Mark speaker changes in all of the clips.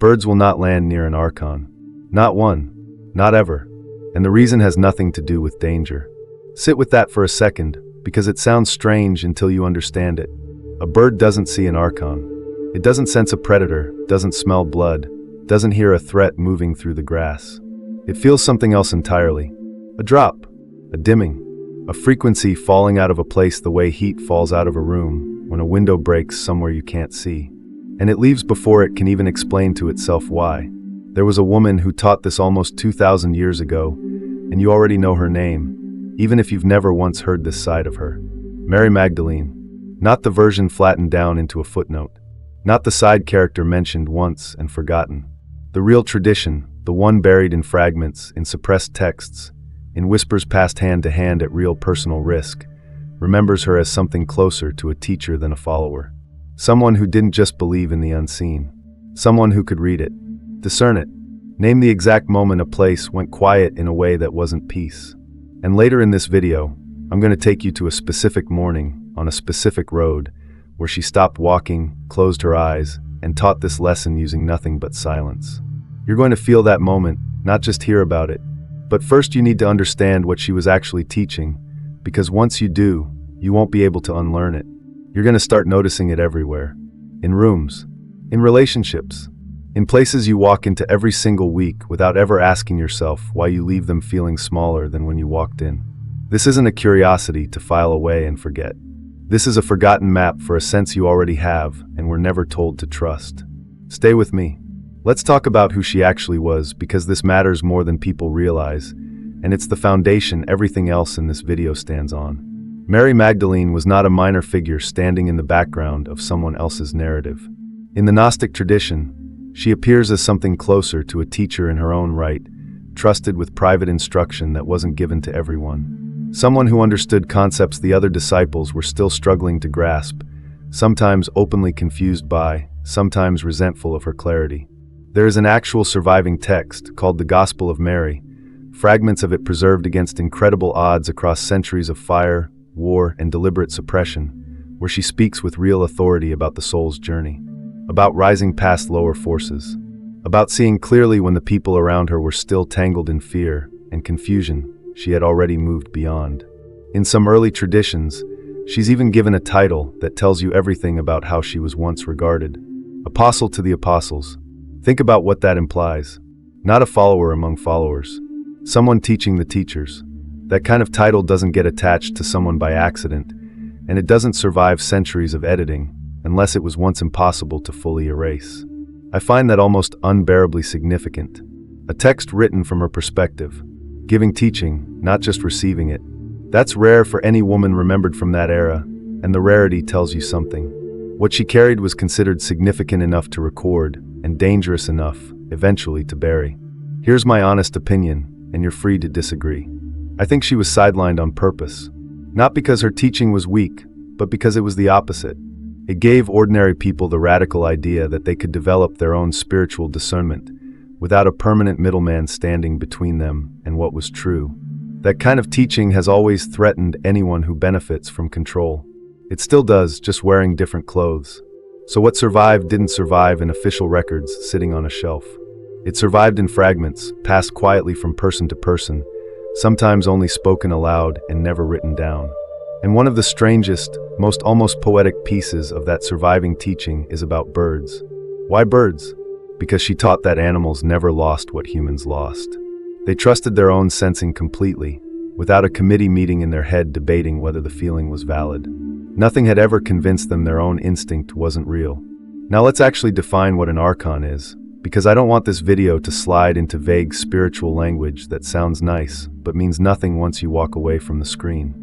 Speaker 1: Birds will not land near an Archon. Not one. Not ever. And the reason has nothing to do with danger. Sit with that for a second, because it sounds strange until you understand it. A bird doesn't see an Archon. It doesn't sense a predator, doesn't smell blood, doesn't hear a threat moving through the grass. It feels something else entirely. A drop, a dimming, a frequency falling out of a place the way heat falls out of a room when a window breaks somewhere you can't see. And it leaves before it can even explain to itself why. There was a woman who taught this almost 2,000 years ago, and you already know her name, even if you've never once heard this side of her. Mary Magdalene. Not the version flattened down into a footnote. Not the side character mentioned once and forgotten. The real tradition, the one buried in fragments, in suppressed texts, in whispers passed hand to hand at real personal risk, remembers her as something closer to a teacher than a follower. Someone who didn't just believe in the unseen. Someone who could read it, discern it, name the exact moment a place went quiet in a way that wasn't peace. And later in this video, I'm going to take you to a specific morning on a specific road where she stopped walking, closed her eyes, and taught this lesson using nothing but silence. You're going to feel that moment, not just hear about it. But first you need to understand what she was actually teaching, because once you do, you won't be able to unlearn it. You're going to start noticing it everywhere. In rooms, in relationships, in places you walk into every single week without ever asking yourself why you leave them feeling smaller than when you walked in. This isn't a curiosity to file away and forget. This is a forgotten map for a sense you already have and were never told to trust. Stay with me. Let's talk about who she actually was, because this matters more than people realize, and it's the foundation everything else in this video stands on. Mary Magdalene was not a minor figure standing in the background of someone else's narrative. In the Gnostic tradition, she appears as something closer to a teacher in her own right, trusted with private instruction that wasn't given to everyone. Someone who understood concepts the other disciples were still struggling to grasp, sometimes openly confused by, sometimes resentful of her clarity. There is an actual surviving text called the Gospel of Mary, fragments of it preserved against incredible odds across centuries of fire, war, and deliberate suppression, where she speaks with real authority about the soul's journey, about rising past lower forces, about seeing clearly when the people around her were still tangled in fear and confusion she had already moved beyond. In some early traditions, she's even given a title that tells you everything about how she was once regarded. Apostle to the Apostles. Think about what that implies. Not a follower among followers. Someone teaching the teachers. That kind of title doesn't get attached to someone by accident, and it doesn't survive centuries of editing, unless it was once impossible to fully erase. I find that almost unbearably significant. A text written from her perspective, giving teaching, not just receiving it. That's rare for any woman remembered from that era, and the rarity tells you something. What she carried was considered significant enough to record, and dangerous enough, eventually, to bury. Here's my honest opinion, and you're free to disagree. I think she was sidelined on purpose. Not because her teaching was weak, but because it was the opposite. It gave ordinary people the radical idea that they could develop their own spiritual discernment, without a permanent middleman standing between them and what was true. That kind of teaching has always threatened anyone who benefits from control. It still does, just wearing different clothes. So what survived didn't survive in official records sitting on a shelf. It survived in fragments, passed quietly from person to person, sometimes only spoken aloud and never written down. And one of the strangest, most almost poetic pieces of that surviving teaching is about birds. Why birds? Because she taught that animals never lost what humans lost. They trusted their own sensing completely, without a committee meeting in their head debating whether the feeling was valid. Nothing had ever convinced them their own instinct wasn't real. Now let's actually define what an Archon is, because I don't want this video to slide into vague spiritual language that sounds nice, but means nothing once you walk away from the screen.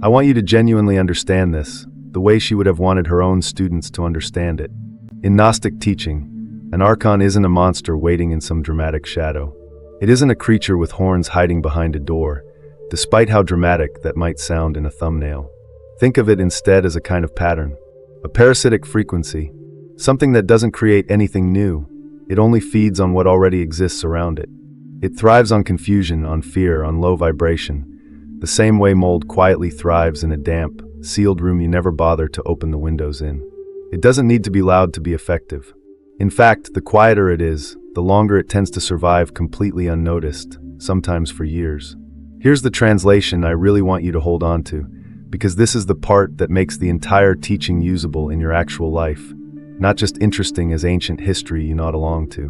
Speaker 1: I want you to genuinely understand this, the way she would have wanted her own students to understand it. In Gnostic teaching, an Archon isn't a monster waiting in some dramatic shadow. It isn't a creature with horns hiding behind a door, despite how dramatic that might sound in a thumbnail. Think of it instead as a kind of pattern, a parasitic frequency, something that doesn't create anything new. It only feeds on what already exists around it. It thrives on confusion, on fear, on low vibration, the same way mold quietly thrives in a damp, sealed room you never bother to open the windows in. It doesn't need to be loud to be effective. In fact, the quieter it is, the longer it tends to survive completely unnoticed, sometimes for years. Here's the translation I really want you to hold on to, because this is the part that makes the entire teaching usable in your actual life, not just interesting as ancient history you nod along to.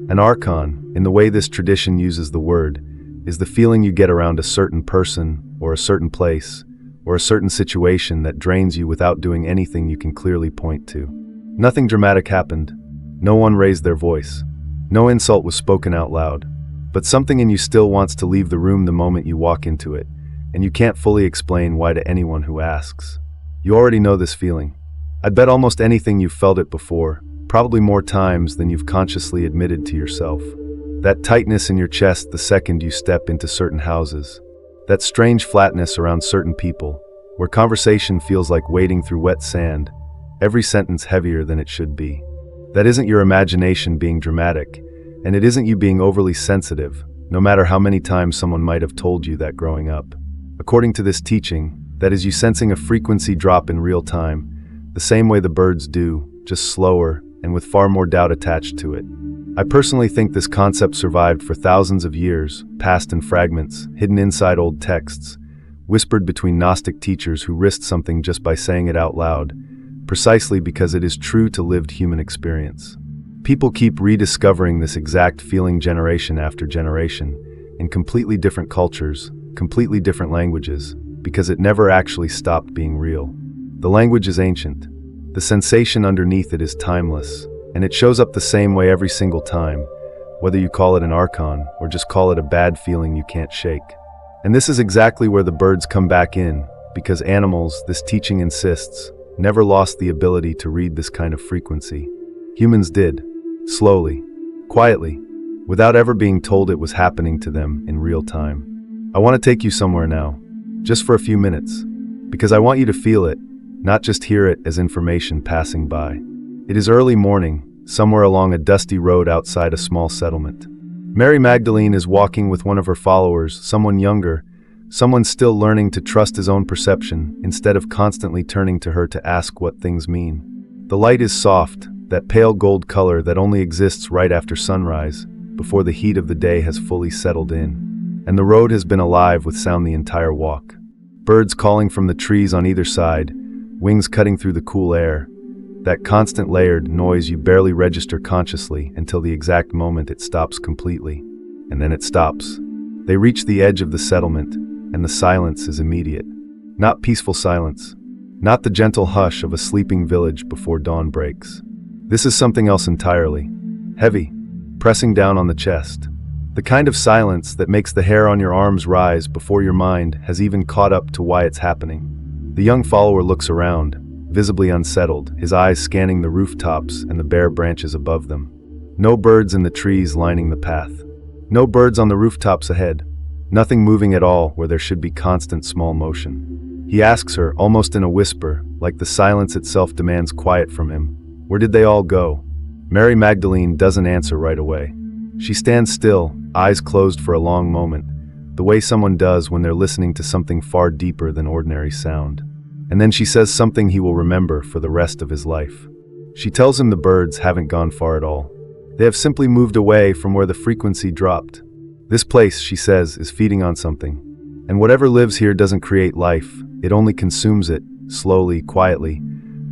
Speaker 1: An archon, in the way this tradition uses the word, is the feeling you get around a certain person, or a certain place, or a certain situation that drains you without doing anything you can clearly point to. Nothing dramatic happened. No one raised their voice. No insult was spoken out loud. But something in you still wants to leave the room the moment you walk into it, and you can't fully explain why to anyone who asks. You already know this feeling. I'd bet almost anything you've felt it before, probably more times than you've consciously admitted to yourself. That tightness in your chest the second you step into certain houses. That strange flatness around certain people, where conversation feels like wading through wet sand, every sentence heavier than it should be. That isn't your imagination being dramatic, and it isn't you being overly sensitive, no matter how many times someone might have told you that growing up. According to this teaching, that is you sensing a frequency drop in real time, the same way the birds do, just slower and with far more doubt attached to it. I personally think this concept survived for thousands of years, passed in fragments, hidden inside old texts, whispered between Gnostic teachers who risked something just by saying it out loud, precisely because it is true to lived human experience. People keep rediscovering this exact feeling generation after generation, in completely different cultures, completely different languages, because it never actually stopped being real. The language is ancient. The sensation underneath it is timeless, and it shows up the same way every single time, whether you call it an archon or just call it a bad feeling you can't shake. And this is exactly where the birds come back in, because animals, this teaching insists, never lost the ability to read this kind of frequency. Humans did, slowly, quietly, without ever being told it was happening to them in real time. I want to take you somewhere now, just for a few minutes, because I want you to feel it, not just hear it as information passing by. It is early morning, somewhere along a dusty road outside a small settlement. Mary Magdalene is walking with one of her followers, someone younger, someone still learning to trust his own perception instead of constantly turning to her to ask what things mean. The light is soft, that pale gold color that only exists right after sunrise, before the heat of the day has fully settled in. And the road has been alive with sound the entire walk. Birds calling from the trees on either side, wings cutting through the cool air, that constant layered noise you barely register consciously until the exact moment it stops completely. And then it stops. They reach the edge of the settlement, and the silence is immediate. Not peaceful silence. Not the gentle hush of a sleeping village before dawn breaks. This is something else entirely. Heavy, pressing down on the chest. The kind of silence that makes the hair on your arms rise before your mind has even caught up to why it's happening. The young follower looks around, visibly unsettled, his eyes scanning the rooftops and the bare branches above them. No birds in the trees lining the path. No birds on the rooftops ahead. Nothing moving at all where there should be constant small motion. He asks her, almost in a whisper, like the silence itself demands quiet from him, where did they all go? Mary Magdalene doesn't answer right away. She stands still, eyes closed for a long moment, the way someone does when they're listening to something far deeper than ordinary sound. And then she says something he will remember for the rest of his life. She tells him the birds haven't gone far at all. They have simply moved away from where the frequency dropped. This place, she says, is feeding on something. And whatever lives here doesn't create life, it only consumes it, slowly, quietly,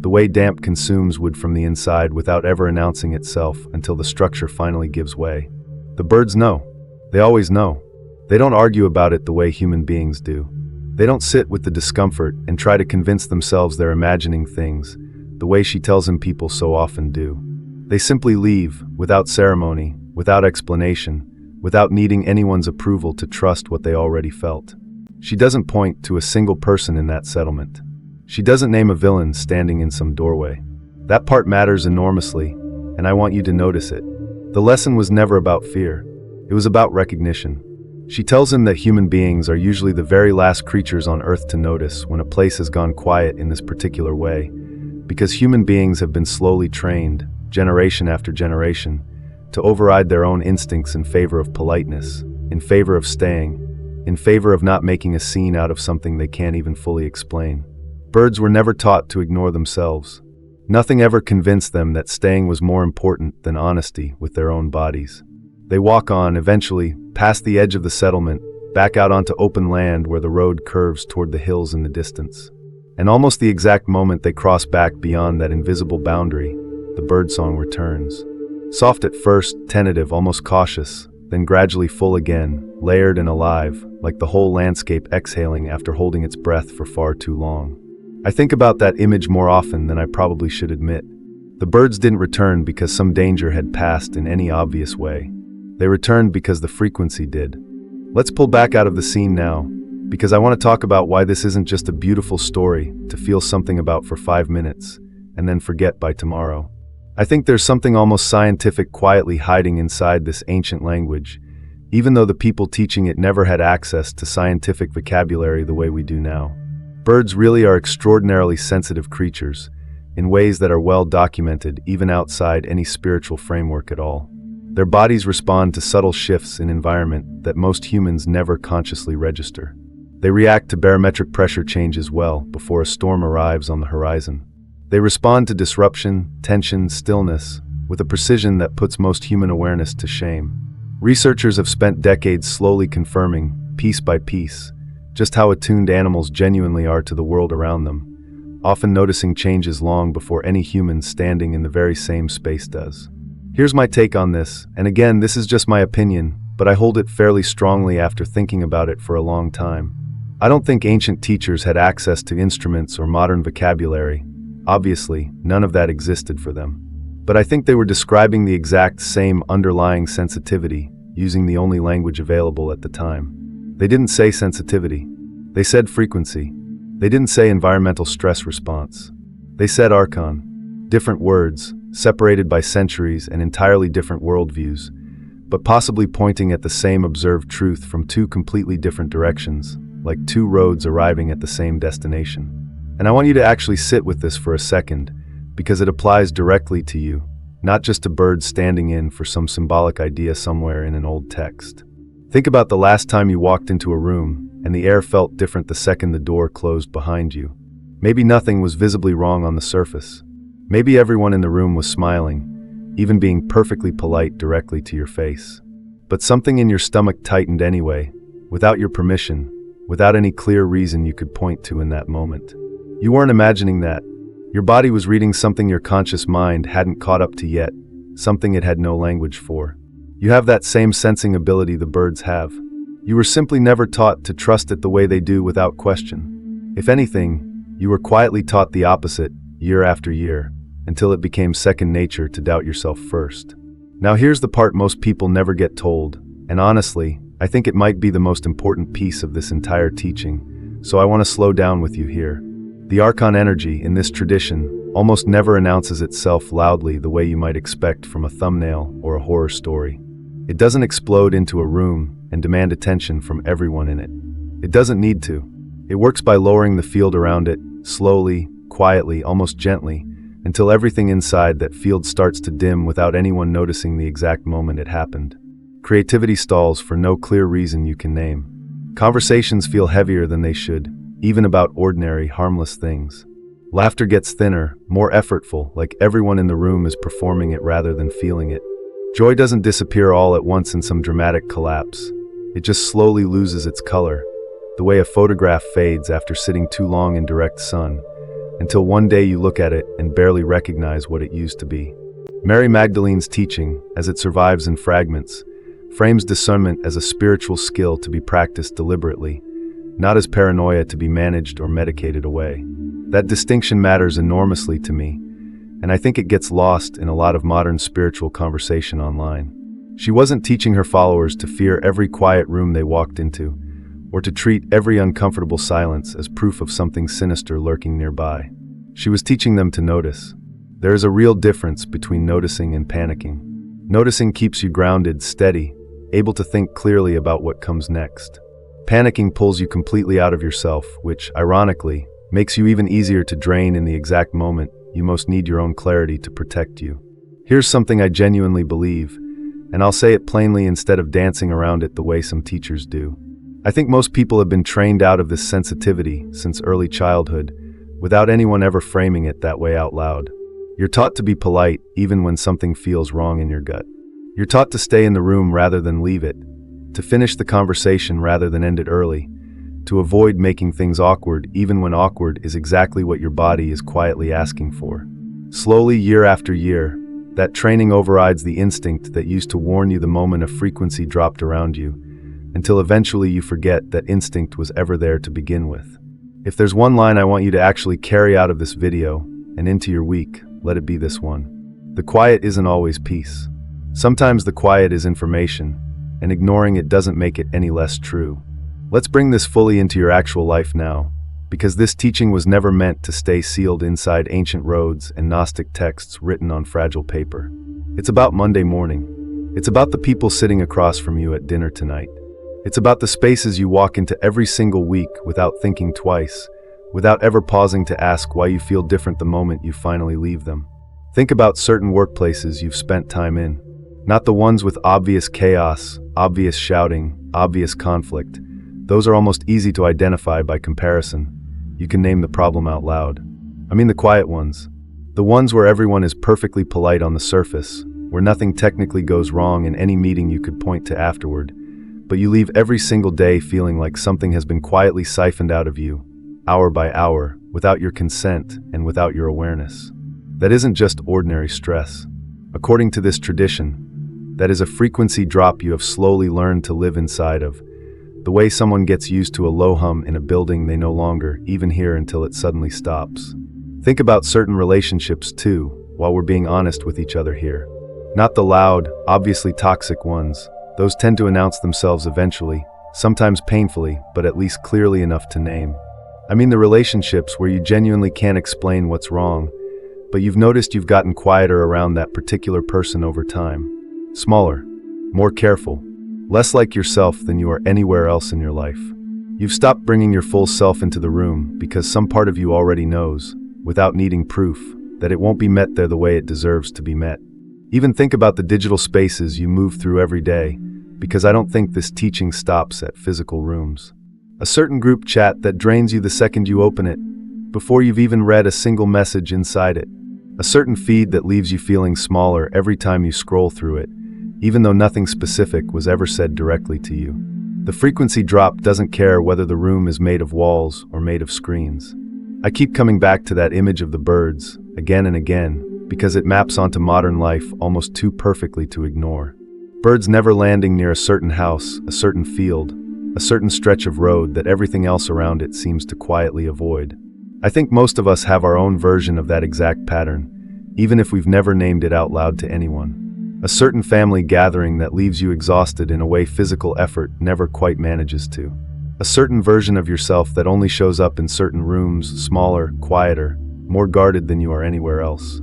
Speaker 1: the way damp consumes wood from the inside without ever announcing itself until the structure finally gives way. The birds know. They always know. They don't argue about it the way human beings do. They don't sit with the discomfort and try to convince themselves they're imagining things, the way she tells him people so often do. They simply leave, without ceremony, without explanation, without needing anyone's approval to trust what they already felt. She doesn't point to a single person in that settlement. She doesn't name a villain standing in some doorway. That part matters enormously, and I want you to notice it. The lesson was never about fear. It was about recognition. She tells him that human beings are usually the very last creatures on Earth to notice when a place has gone quiet in this particular way, because human beings have been slowly trained, generation after generation, to override their own instincts in favor of politeness, in favor of staying, in favor of not making a scene out of something they can't even fully explain. Birds were never taught to ignore themselves. Nothing ever convinced them that staying was more important than honesty with their own bodies. They walk on, eventually, past the edge of the settlement, back out onto open land where the road curves toward the hills in the distance. And almost the exact moment they cross back beyond that invisible boundary, the birdsong returns. Soft at first, tentative, almost cautious, then gradually full again, layered and alive, like the whole landscape exhaling after holding its breath for far too long. I think about that image more often than I probably should admit. The birds didn't return because some danger had passed in any obvious way. They returned because the frequency did. Let's pull back out of the scene now, because I want to talk about why this isn't just a beautiful story to feel something about for 5 minutes, and then forget by tomorrow. I think there's something almost scientific quietly hiding inside this ancient language, even though the people teaching it never had access to scientific vocabulary the way we do now. Birds really are extraordinarily sensitive creatures, in ways that are well documented even outside any spiritual framework at all. Their bodies respond to subtle shifts in environment that most humans never consciously register. They react to barometric pressure changes well before a storm arrives on the horizon. They respond to disruption, tension, stillness, with a precision that puts most human awareness to shame. Researchers have spent decades slowly confirming, piece by piece, just how attuned animals genuinely are to the world around them, often noticing changes long before any human standing in the very same space does. Here's my take on this, and again, this is just my opinion, but I hold it fairly strongly after thinking about it for a long time. I don't think ancient teachers had access to instruments or modern vocabulary. Obviously, none of that existed for them. But I think they were describing the exact same underlying sensitivity, using the only language available at the time. They didn't say sensitivity. They said frequency. They didn't say environmental stress response. They said Archon. Different words, separated by centuries and entirely different worldviews, but possibly pointing at the same observed truth from two completely different directions, like two roads arriving at the same destination. And I want you to actually sit with this for a second, because it applies directly to you, not just to birds standing in for some symbolic idea somewhere in an old text. Think about the last time you walked into a room, and the air felt different the second the door closed behind you. Maybe nothing was visibly wrong on the surface. Maybe everyone in the room was smiling, even being perfectly polite directly to your face. But something in your stomach tightened anyway, without your permission, without any clear reason you could point to in that moment. You weren't imagining that. Your body was reading something your conscious mind hadn't caught up to yet, something it had no language for. You have that same sensing ability the birds have. You were simply never taught to trust it the way they do without question. If anything, you were quietly taught the opposite, year after year, until it became second nature to doubt yourself first. Now here's the part most people never get told, and honestly, I think it might be the most important piece of this entire teaching, so I want to slow down with you here. The Archon energy in this tradition almost never announces itself loudly the way you might expect from a thumbnail or a horror story. It doesn't explode into a room and demand attention from everyone in it. It doesn't need to. It works by lowering the field around it, slowly, quietly, almost gently, until everything inside that field starts to dim without anyone noticing the exact moment it happened. Creativity stalls for no clear reason you can name. Conversations feel heavier than they should, even about ordinary, harmless things. Laughter gets thinner, more effortful, like everyone in the room is performing it rather than feeling it. Joy doesn't disappear all at once in some dramatic collapse. It just slowly loses its color, the way a photograph fades after sitting too long in direct sun, until one day you look at it and barely recognize what it used to be. Mary Magdalene's teaching, as it survives in fragments, frames discernment as a spiritual skill to be practiced deliberately, not as paranoia to be managed or medicated away. That distinction matters enormously to me, and I think it gets lost in a lot of modern spiritual conversation online. She wasn't teaching her followers to fear every quiet room they walked into, or to treat every uncomfortable silence as proof of something sinister lurking nearby. She was teaching them to notice. There is a real difference between noticing and panicking. Noticing keeps you grounded, steady, able to think clearly about what comes next. Panicking pulls you completely out of yourself, which, ironically, makes you even easier to drain in the exact moment you most need your own clarity to protect you. Here's something I genuinely believe, and I'll say it plainly instead of dancing around it the way some teachers do. I think most people have been trained out of this sensitivity since early childhood, without anyone ever framing it that way out loud. You're taught to be polite even when something feels wrong in your gut. You're taught to stay in the room rather than leave it, to finish the conversation rather than end it early, to avoid making things awkward even when awkward is exactly what your body is quietly asking for. Slowly, year after year, that training overrides the instinct that used to warn you the moment a frequency dropped around you, until eventually you forget that instinct was ever there to begin with. If there's one line I want you to actually carry out of this video and into your week, let it be this one. The quiet isn't always peace. Sometimes the quiet is information, and ignoring it doesn't make it any less true. Let's bring this fully into your actual life now, because this teaching was never meant to stay sealed inside ancient roads and Gnostic texts written on fragile paper. It's about Monday morning. It's about the people sitting across from you at dinner tonight. It's about the spaces you walk into every single week without thinking twice, without ever pausing to ask why you feel different the moment you finally leave them. Think about certain workplaces you've spent time in. Not the ones with obvious chaos, obvious shouting, obvious conflict. Those are almost easy to identify by comparison. You can name the problem out loud. I mean the quiet ones. The ones where everyone is perfectly polite on the surface, where nothing technically goes wrong in any meeting you could point to afterward, but you leave every single day feeling like something has been quietly siphoned out of you, hour by hour, without your consent and without your awareness. That isn't just ordinary stress. According to this tradition, that is a frequency drop you have slowly learned to live inside of, the way someone gets used to a low hum in a building they no longer even hear until it suddenly stops. Think about certain relationships too, while we're being honest with each other here. Not the loud, obviously toxic ones. Those tend to announce themselves eventually, sometimes painfully, but at least clearly enough to name. I mean the relationships where you genuinely can't explain what's wrong, but you've noticed you've gotten quieter around that particular person over time. Smaller, more careful, less like yourself than you are anywhere else in your life. You've stopped bringing your full self into the room because some part of you already knows, without needing proof, that it won't be met there the way it deserves to be met. Even think about the digital spaces you move through every day, because I don't think this teaching stops at physical rooms. A certain group chat that drains you the second you open it, before you've even read a single message inside it. A certain feed that leaves you feeling smaller every time you scroll through it, even though nothing specific was ever said directly to you. The frequency drop doesn't care whether the room is made of walls or made of screens. I keep coming back to that image of the birds, again and again, because it maps onto modern life almost too perfectly to ignore. Birds never landing near a certain house, a certain field, a certain stretch of road that everything else around it seems to quietly avoid. I think most of us have our own version of that exact pattern, even if we've never named it out loud to anyone. A certain family gathering that leaves you exhausted in a way physical effort never quite manages to. A certain version of yourself that only shows up in certain rooms, smaller, quieter, more guarded than you are anywhere else.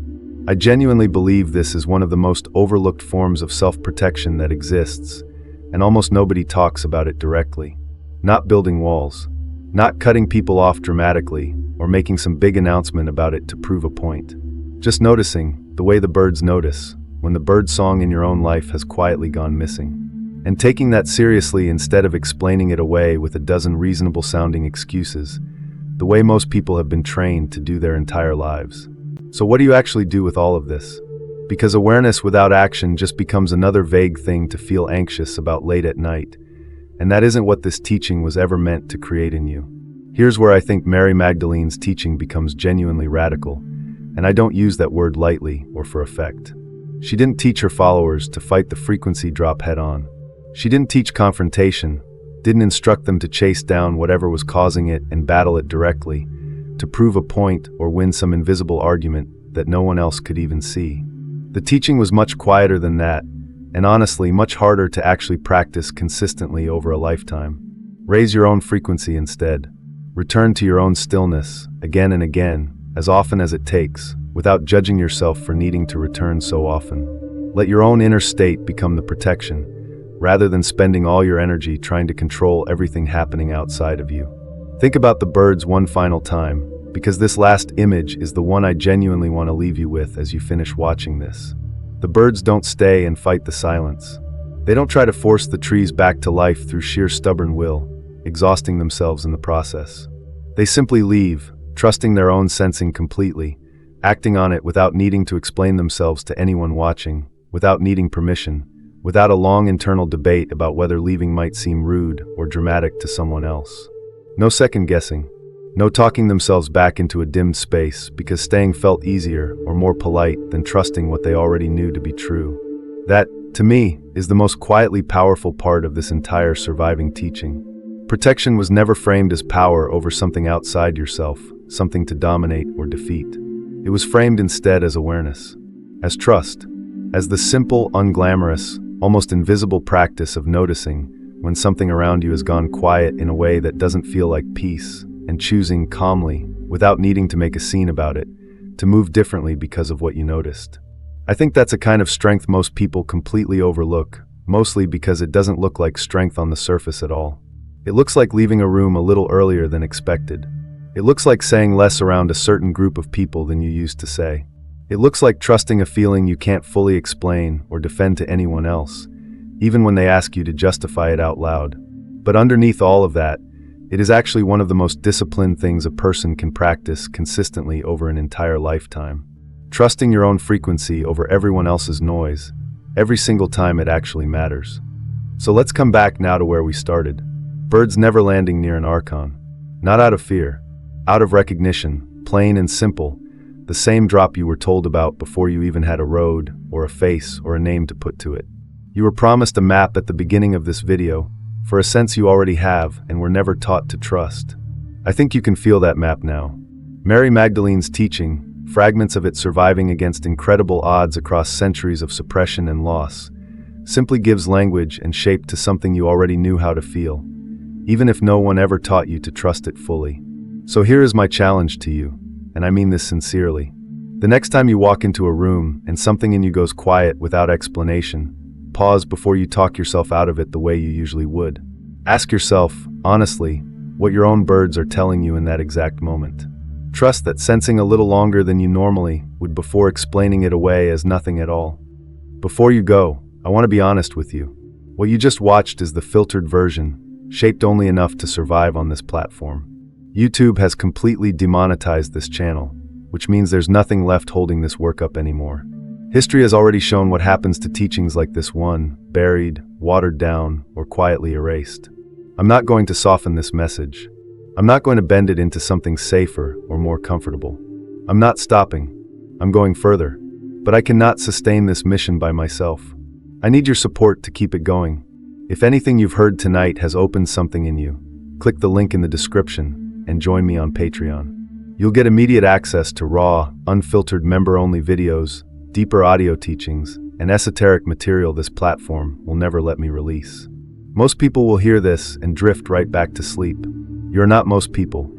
Speaker 1: I genuinely believe this is one of the most overlooked forms of self-protection that exists, and almost nobody talks about it directly. Not building walls, not cutting people off dramatically, or making some big announcement about it to prove a point. Just noticing, the way the birds notice, when the bird song in your own life has quietly gone missing. And taking that seriously instead of explaining it away with a dozen reasonable-sounding excuses, the way most people have been trained to do their entire lives. So what do you actually do with all of this? Because awareness without action just becomes another vague thing to feel anxious about late at night, and that isn't what this teaching was ever meant to create in you. Here's where I think Mary Magdalene's teaching becomes genuinely radical, and I don't use that word lightly or for effect. She didn't teach her followers to fight the frequency drop head-on. She didn't teach confrontation, didn't instruct them to chase down whatever was causing it and battle it directly, to prove a point or win some invisible argument that no one else could even see. The teaching was much quieter than that, and honestly much harder to actually practice consistently over a lifetime. Raise your own frequency instead. Return to your own stillness, again and again, as often as it takes, without judging yourself for needing to return so often. Let your own inner state become the protection, rather than spending all your energy trying to control everything happening outside of you. Think about the birds one final time, because this last image is the one I genuinely want to leave you with as you finish watching this. The birds don't stay and fight the silence. They don't try to force the trees back to life through sheer stubborn will, exhausting themselves in the process. They simply leave, trusting their own sensing completely, acting on it without needing to explain themselves to anyone watching, without needing permission, without a long internal debate about whether leaving might seem rude or dramatic to someone else. No second guessing. No talking themselves back into a dimmed space because staying felt easier or more polite than trusting what they already knew to be true. That, to me, is the most quietly powerful part of this entire surviving teaching. Protection was never framed as power over something outside yourself, something to dominate or defeat. It was framed instead as awareness, as trust, as the simple, unglamorous, almost invisible practice of noticing when something around you has gone quiet in a way that doesn't feel like peace, and choosing calmly, without needing to make a scene about it, to move differently because of what you noticed. I think that's a kind of strength most people completely overlook, mostly because it doesn't look like strength on the surface at all. It looks like leaving a room a little earlier than expected. It looks like saying less around a certain group of people than you used to say. It looks like trusting a feeling you can't fully explain or defend to anyone else, even when they ask you to justify it out loud. But underneath all of that, it is actually one of the most disciplined things a person can practice consistently over an entire lifetime. Trusting your own frequency over everyone else's noise, every single time it actually matters. So let's come back now to where we started. Birds never landing near an Archon. Not out of fear, out of recognition, plain and simple, the same drop you were told about before you even had a road, or a face, or a name to put to it. You were promised a map at the beginning of this video, for a sense you already have and were never taught to trust. I think you can feel that map now. Mary Magdalene's teaching, fragments of it surviving against incredible odds across centuries of suppression and loss, simply gives language and shape to something you already knew how to feel, even if no one ever taught you to trust it fully. So here is my challenge to you, and I mean this sincerely. The next time you walk into a room and something in you goes quiet without explanation, pause before you talk yourself out of it the way you usually would. Ask yourself, honestly, what your own birds are telling you in that exact moment. Trust that sensing a little longer than you normally would before explaining it away as nothing at all. Before you go, I want to be honest with you. What you just watched is the filtered version, shaped only enough to survive on this platform. YouTube has completely demonetized this channel, which means there's nothing left holding this work up anymore. History has already shown what happens to teachings like this one, buried, watered down, or quietly erased. I'm not going to soften this message. I'm not going to bend it into something safer or more comfortable. I'm not stopping. I'm going further. But I cannot sustain this mission by myself. I need your support to keep it going. If anything you've heard tonight has opened something in you, click the link in the description and join me on Patreon. You'll get immediate access to raw, unfiltered member-only videos, deeper audio teachings, and esoteric material this platform will never let me release. Most people will hear this and drift right back to sleep. You're not most people.